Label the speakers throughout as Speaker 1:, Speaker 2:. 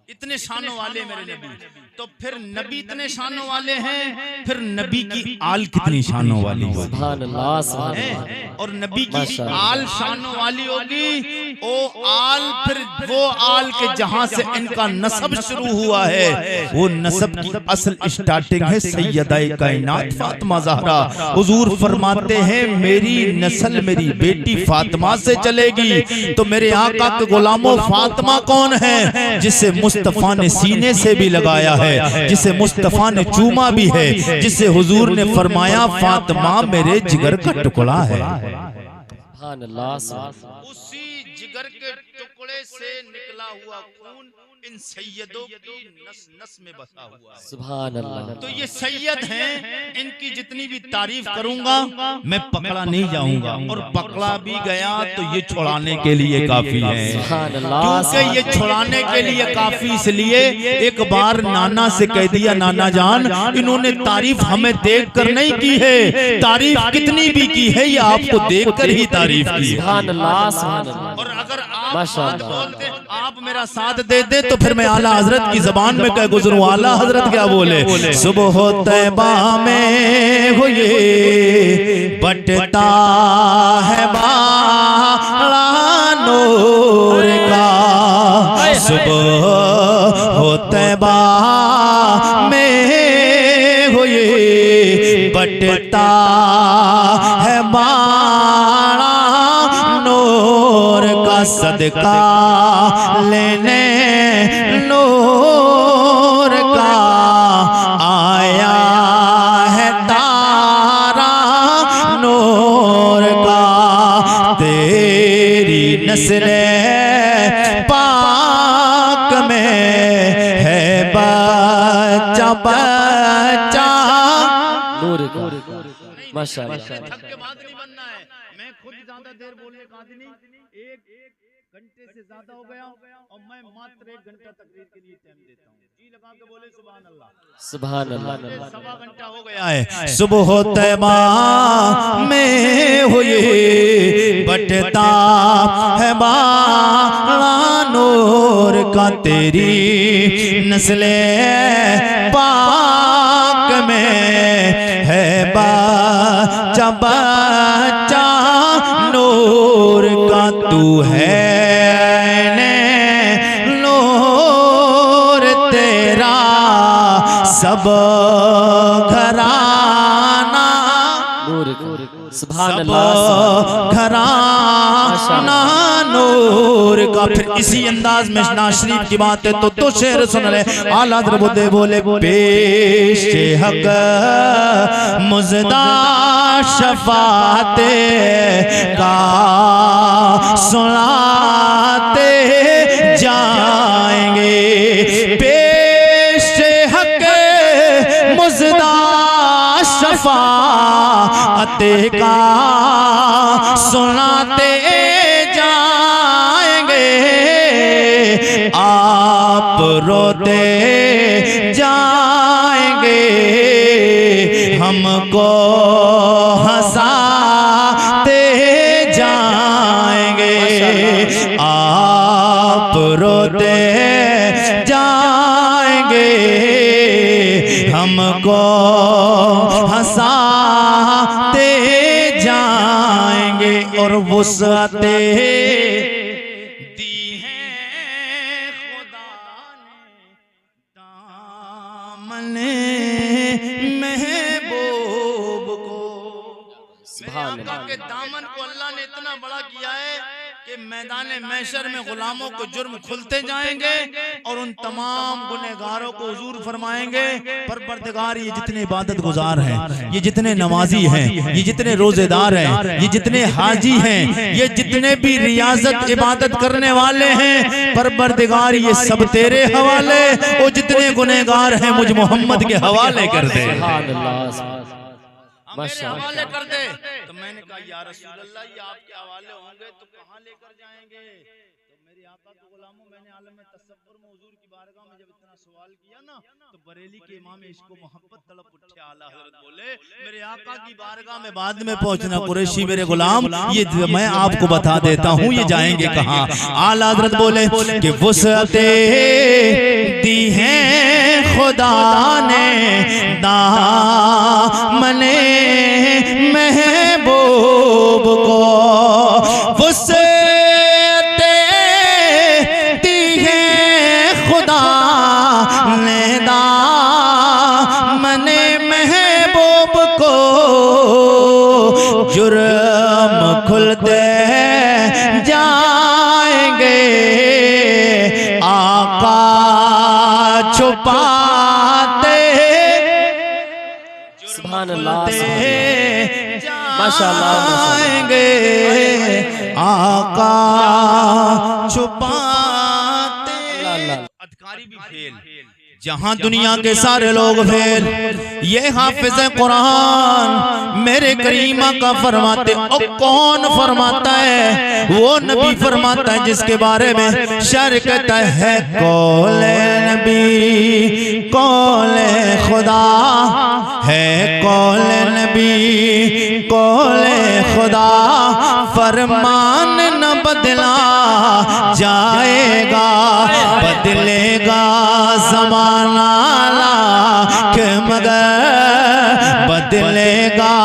Speaker 1: इतने शानों वाले मेरे नबी। तो फिर नबी इतने शानों वाले हैं, फिर नबी की आल कितनी शानों वाली होगी।
Speaker 2: सुभान अल्लाह, सुभान अल्लाह।
Speaker 1: और नबी की आल शानों वाली होगी। ओ आल, फिर वो आल के जहां से इनका नसब शुरू हुआ है, वो नसब की असल स्टार्टिंग है सैयदा कायनात फातिमा ज़हरा। हुजूर फरमाते हैं मेरी नस्ल मेरी बेटी फातिमा से चलेगी। तो मेरे आका के गुलामों, फातिमा कौन है? जिसे मुस्तफा ने सीने से भी लगाया है, जिसे मुस्तफा ने चूमा भी है, जिसे हुजूर ने फरमाया फातिमा मेरे जिगर का टुकड़ा है।
Speaker 2: सुभान अल्लाह,
Speaker 1: उसी जिगर के टुकड़े से निकला हुआ खून इन सैयदों की नस नस में बसा हुआ है।
Speaker 2: सुभान अल्लाह।
Speaker 1: तो ये सैयद हैं, इनकी जितनी भी तारीफ करूंगा मैं पकड़ा नहीं जाऊंगा, और पकड़ा भी गया तो ये छुड़ाने के लिए काफी है।
Speaker 2: सुभान अल्लाह।
Speaker 1: क्योंकि ये छुड़ाने के लिए काफी, इसलिए एक बार नाना से कह दिया, नाना जान इन्होंने तारीफ हमें देख कर नहीं की है, तारीफ कितनी भी की है ये आपको देख कर ही तारीफ की।
Speaker 2: सुभान अल्लाह, सुभान अल्लाह।
Speaker 1: और अगर
Speaker 2: माशाअल्लाह।
Speaker 1: बोलते आप मेरा साथ दे दे तो फिर मैं आला हजरत की जबान में कह गुजरूं। आला हजरत क्या बोले? सुबह तैबा में हो ये बटता है बाला नूर का, सुबह हो तैबा में हो ये बटता है बाला नूर का, सदका लेने नूर का आया है तारा नूर का, तेरी नस्ले पाक में है बच्चा बच्चा
Speaker 2: नूर का। माशाअल्लाह।
Speaker 1: थक के बाद नहीं बनना है। मैं खुद ज्यादा देर बोलने का आदमी नहीं, एक घंटे से ज्यादा हो गया और मैं मात्र 1 घंटा तकरीर के लिए टाइम देता हूँ। जी लगा के बोले सुभान अल्लाह।
Speaker 2: सुभान अल्लाह।
Speaker 1: सवा घंटा हो गया है। सुबह तैबा में हुए बटता है बाला नूर का, तेरी नस्ले पाक में है बच्चा बच्चा नूर का, तू है नूर तेरा सब घराना
Speaker 2: नूर का। सुभान अल्लाह।
Speaker 1: घराना नूर का। फिर इसी अंदाज में नाज़ शरीफ की बात है तो शेर सुन ले। आला हज़रत बोले पेश हक मुज़दा शफाते का सुनाते जाएंगे, पेश हक मुज़दा शफाते का सुनाते जाएंगे, आप रोते जाएंगे, हमको हंसाते जाएंगे, आप रोते जाएंगे, हमको हंसाते जाएंगे, और वुसअते दी है खुदा ने दामन महबूब को। मेरे आका के दामन को अल्लाह ने इतना बड़ा किया है कि मैदान महशर में गुलामों को जुर्म खुलते जाएंगे और उन तमाम गुनहगारों को हुजूर फरमाएंगे, परवरदिगार ये जितने इबादत गुजार हैं, ये जितने नमाजी हैं, ये जितने रोजेदार हैं, ये जितने हाजी हैं, ये जितने भी रियाजत इबादत करने वाले हैं, परवरदिगार ये सब तेरे हवाले, और जितने गुनहगार हैं मुझ मोहम्मद के हवाले कर दे, मेरे हवाले कर दे। तो मैंने कहा या रसूल अल्लाह ये आपके हवाले होंगे तो कहाँ लेकर जाएंगे? तो मेरे आका के गुलामों, मैंने आलम में तसव्वुर में हुजूर की बारगाह में जब इतना सवाल किया ना, तो बरेली के इमाम इसको मोहब्बत तड़प उठे। आला हज़रत बोले मेरे आका की बारगाह में बाद में पहुंचना कुरैशी मेरे गुलाम, ये मैं आपको बता देता हूँ ये जाएंगे कहाँ। आला हज़रत बोले कि वुसअते खुदा ने दामने महबूब को वसीयते दी है खुदा ने दामने महबूब को जुर्म खुलते जाएंगे आका छुपाते
Speaker 2: सुभान अल्लाह माशाअल्लाह
Speaker 1: जाएंगे आका छुपाते। अधिकारी भी फेल, जहां दुनिया के सारे लोग फेल, ये हाफिज कुरान मेरे करीमा का फरमाते। और कौन फरमाता है? वो नबी फरमाता है जिसके बारे में शर कहता है कौले नबी कौले खुदा है, कौले नबी कौले खुदा फरमान न बदला जाएगा, बदलेगा ज़माना लाख मगर बदलेगा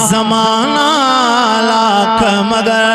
Speaker 1: ज़माना लाख मगर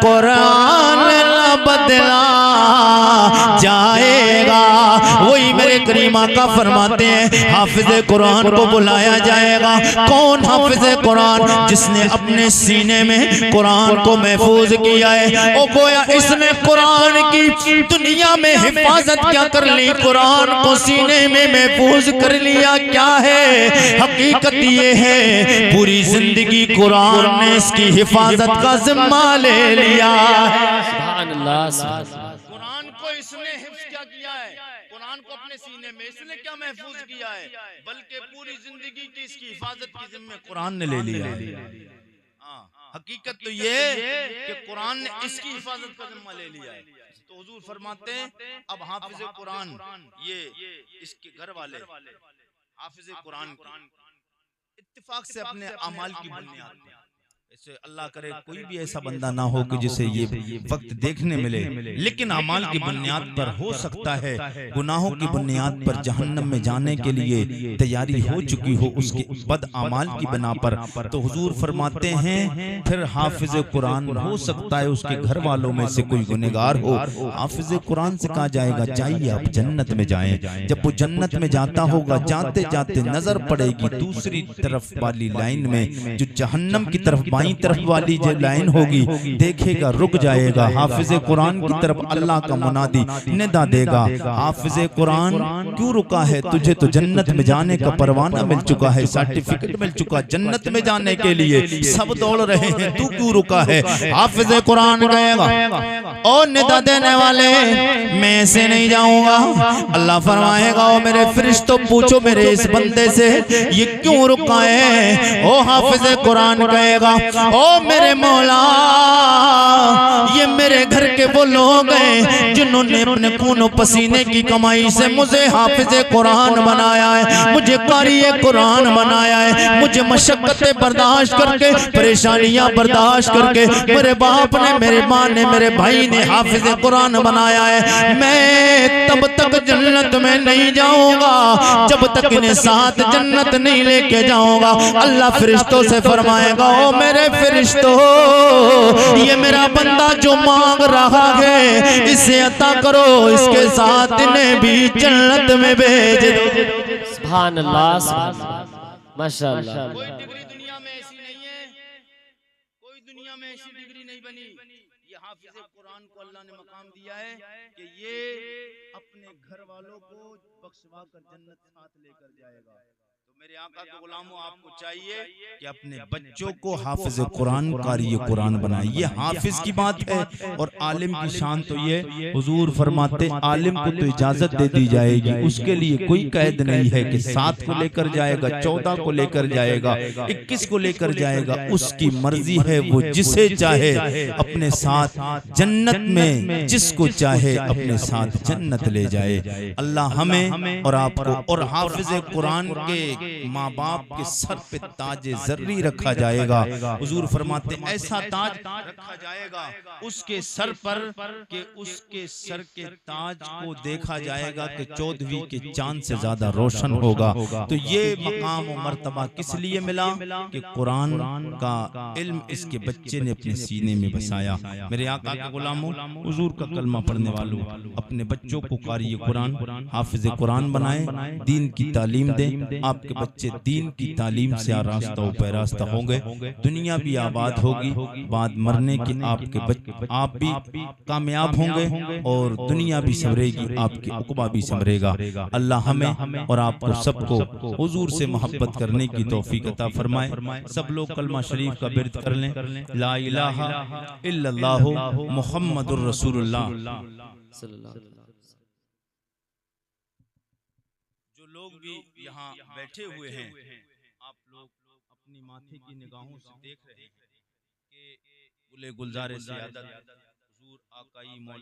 Speaker 1: कुरान न बदला जाएगा। वही मेरे करीमा का फरमाते हैं हाफिज कुरान को बुलाया जाएगा। कौन हाफिज कुरान? जिसने अपने सीने में कुरान को महफूज किया है। ओ गोया इसने कुरान की दुनिया में हिफाजत क्या कर ली, कुरान को सीने में महफूज कर लिया। क्या है हकीकत? ये है पूरी जिंदगी कुरान ने इसकी हिफाजत का जिम्मा ले लिया है।
Speaker 2: सुभान अल्लाह।
Speaker 1: कुरान को इसने हिफ्ज क्या किया है? कुरान को अपने सीने में इसने क्या महफूज किया है? बल्कि पूरी जिंदगी की इसकी हिफाजत की जिम्मे कुरान ने ले लिया। हकीकत तो ये कि कुरान ने इसकी हिफाजत का जिम्मा ले लिया है। तो हुजूर फरमाते हैं अब हाफिज कुरान ये इसके घर वाले हाफिज कुरान इत्तेफाक से अपने अमाल की बुनियाद पे, ऐसे अल्लाह करे कोई भी ऐसा बंदा ना हो कि जिसे ये वक्त देखने मिले, लेकिन अमाल की बुनियाद पर हो सकता है गुनाहों की बुनियाद पर जहन्नम में जाने के लिए तैयारी हो चुकी हो उसके बद अमाल की बना पर। तो हुजूर फरमाते हैं फिर हाफिज कुरान हो सकता है उसके घर वालों में से कोई गुनहगार हो। हाफिज कुरान से कहा जाएगा जाइए आप जन्नत में जाएं। जब वो जन्नत में जाता होगा जाते जाते नजर पड़ेगी दूसरी तरफ वाली लाइन में जो जहन्नम की तरफ बाईं तरफ वाली जो लाइन होगी, देखेगा रुक जाएगा। हाफिज कुरान की तरफ अल्लाह का मुनादी निदा देगा हाफिज कुरान क्यों रुका है? तुझे तो जन्नत में जाने का परवाना मिल चुका है, सर्टिफिकेट मिल चुका, जन्नत में जाने के लिए सब दौड़ रहे हैं, तू क्यों रुका है? हाफिज कुरान कहेगा और निदा देने वाले मैं ऐसे नहीं जाऊंगा। अल्लाह फरमाएगा ओ मेरे फरिश्तों पूछो मेरे इस बंदे से ये क्यों रुका है? ओ हाफिज कुरान कहेगा ओ मेरे मौला ये मेरे घर के वो लोग हैं जिन्होंने अपने खून पसीने की कमाई से मुझे हाफिज कुरान बनाया है, मुझे कारी कुरान बनाया है, मुझे मशक्कतें बर्दाश्त करके परेशानियां बर्दाश्त करके मेरे बाप ने मेरे माँ ने मेरे भाई ने हाफिज कुरान बनाया है। मैं तब तक जन्नत में नहीं जाऊंगा जब तक इन्हें साथ जन्नत नहीं लेके जाऊंगा। अल्लाह फरिश्तों से फरमाएगा ओ मेरे फरिश्तों ये मेरा बंदा जो मांग रहा है इसे अता करो, इसके साथ इन्हें भी जन्नत में भेज दो।
Speaker 2: सुभान अल्लाह माशाअल्लाह।
Speaker 1: कोई डिग्री दुनिया में ऐसी नहीं है, कोई दुनिया में ऐसी डिग्री नहीं बनी। ये हाफिज कुरान को अल्लाह ने मकाम दिया है कि ये अपने घर वालों को बख्शवा कर जन्नत साथ लेकर जाएगा। मेरे आका के गुलामों आपको चाहिए कि अपने बच्चों को हाफिज कुरान कारी कुरान बनाए। ये हाफिज की बात है और आलिम की शान तो ये हुजूर फरमाते आलिम को तो इजाजत दे दी जाएगी, उसके लिए कोई कैद नहीं है कि 7 को लेकर जाएगा, 14 को लेकर जाएगा, 21 को लेकर जाएगा, उसकी मर्जी है। वो जिसे चाहे अपने साथ जन्नत में, जिसको चाहे अपने साथ जन्नत ले जाए। अल्लाह हमें और आपको और हाफिज कुरान के माँ बाप के सर पे ताज जर्री रखा जाएगा। हुजूर फरमाते ऐसा ताज रखा जाएगा उसके सर पर कि उसके सर के ताज को देखा जाएगा कि 14वीं के चांद से ज्यादा रोशन होगा। तो ये मकाम और मर्तबा किस लिए मिला कि कुरान का इल्म इसके बच्चे ने अपने सीने में बसाया। मेरे आका के गुलामों, हुजूर का कलमा पढ़ने वालों, अपने बच्चों को कारी कुरान, हाफिज कुरान बनाएं, दीन की तालीम दें। आपके बच्चे दीन की तालीम से आरास्ता पैरास्ता होंगे, दुनिया भी आबाद होगी, बाद मरने की आपके बच्चे आप भी कामयाब होंगे और दुनिया भी संवरेगी, आपकी उक़बा भी संवरेगा। अल्लाह हमें और आपको सबको हुजूर से मोहब्बत करने की तौफीक अता फरमाए। सब लोग कलमा शरीफ का बिर्द कर लें, ला इलाहा इल्लल्लाहु मुहम्मदुर रसूलुल्लाह। जो लोग भी यहाँ बैठे हुए हैं, आप लोग अपनी माथे की निगाहों से देख रहे हैं कि गुले गुलजारे से हुजूर आकाई मौला